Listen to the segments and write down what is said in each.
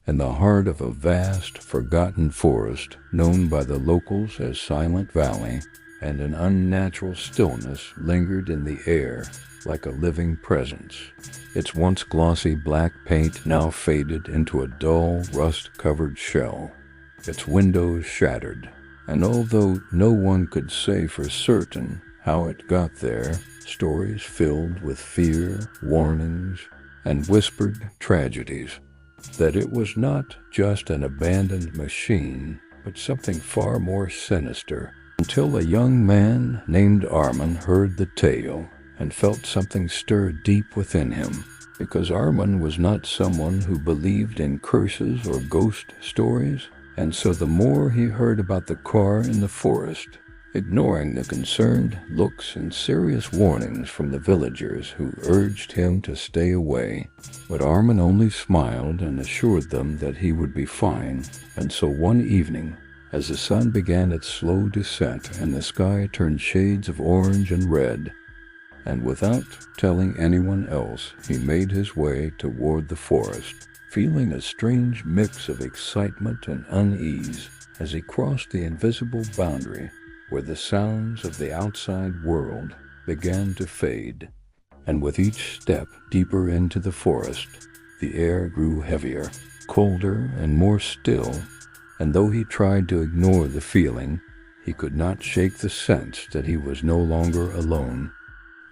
in the heart of a vast, forgotten forest known by the locals as Silent Valley, and an unnatural stillness lingered in the air like a living presence. Its once glossy black paint now faded into a dull, rust-covered shell, its windows shattered, and although no one could say for certain how it got there, stories filled with fear, warnings, and whispered tragedies, that it was not just an abandoned machine, but something far more sinister, until a young man named Armin heard the tale and felt something stir deep within him, because Armin was not someone who believed in curses or ghost stories, and so the more he heard about the car in the forest, ignoring the concerned looks and serious warnings from the villagers who urged him to stay away. But Armin only smiled and assured them that he would be fine. And so one evening, as the sun began its slow descent and the sky turned shades of orange and red, and without telling anyone else, he made his way toward the forest, feeling a strange mix of excitement and unease as he crossed the invisible boundary where the sounds of the outside world began to fade. And with each step deeper into the forest, the air grew heavier, colder, and more still, and though he tried to ignore the feeling, he could not shake the sense that he was no longer alone.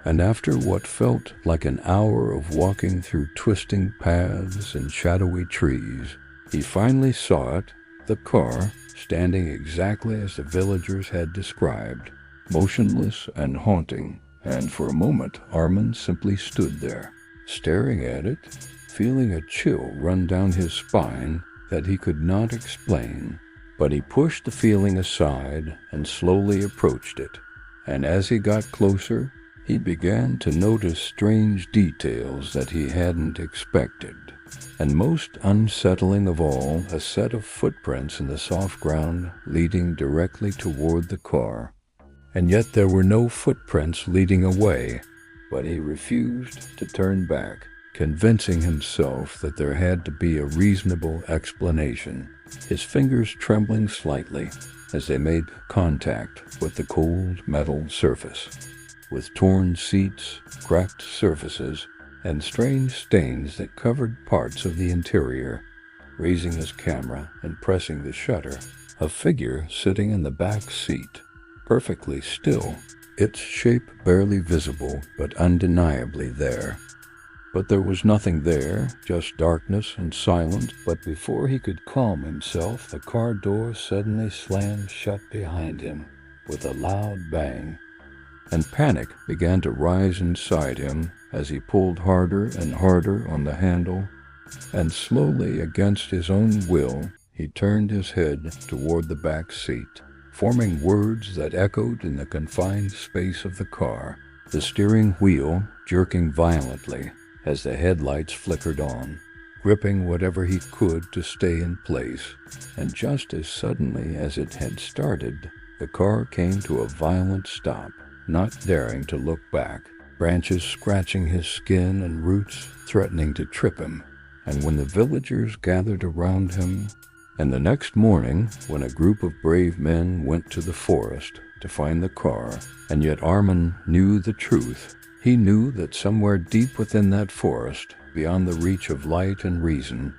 And after what felt like an hour of walking through twisting paths and shadowy trees, he finally saw it, the car, standing exactly as the villagers had described, motionless and haunting. And for a moment, Armin simply stood there, staring at it, feeling a chill run down his spine that he could not explain. But he pushed the feeling aside and slowly approached it. And as he got closer, he began to notice strange details that he hadn't expected. And most unsettling of all, a set of footprints in the soft ground leading directly toward the car. And yet there were no footprints leading away, but he refused to turn back, convincing himself that there had to be a reasonable explanation, his fingers trembling slightly as they made contact with the cold metal surface, with torn seats, cracked surfaces, and strange stains that covered parts of the interior. Raising his camera and pressing the shutter, a figure sitting in the back seat, perfectly still, its shape barely visible but undeniably there. But there was nothing there, just darkness and silence. But before he could calm himself, the car door suddenly slammed shut behind him with a loud bang, and panic began to rise inside him as he pulled harder and harder on the handle, and slowly, against his own will, he turned his head toward the back seat, forming words that echoed in the confined space of the car, the steering wheel jerking violently as the headlights flickered on, gripping whatever he could to stay in place. And just as suddenly as it had started, the car came to a violent stop, not daring to look back, branches scratching his skin and roots threatening to trip him. And when the villagers gathered around him, and the next morning, when a group of brave men went to the forest to find the car, and yet Armin knew the truth. He knew that somewhere deep within that forest, beyond the reach of light and reason,